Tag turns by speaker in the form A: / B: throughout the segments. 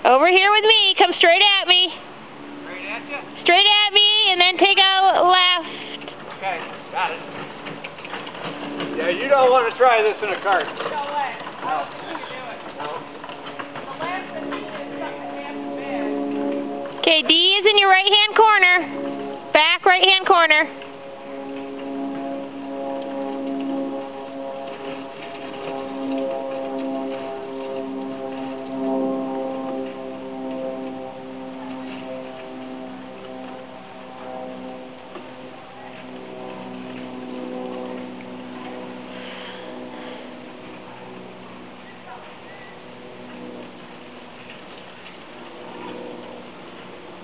A: Over here with me. Come straight at me.
B: Straight at you?
A: Straight at me, and then take a left.
B: Okay, got it. Yeah, you don't want to try this in a cart.
C: No way.
B: No.
C: No. The last thing we did is something half bad.
A: Okay, D is in your right-hand corner. Back right-hand corner.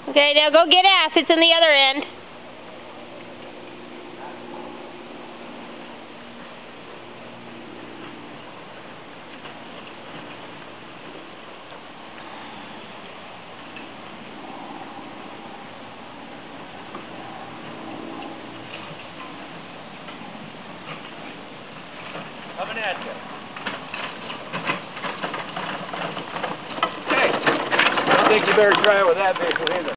A: Okay, now go get F. It's in the other end.
B: Coming at you. Okay. I think you better try it with that vehicle either.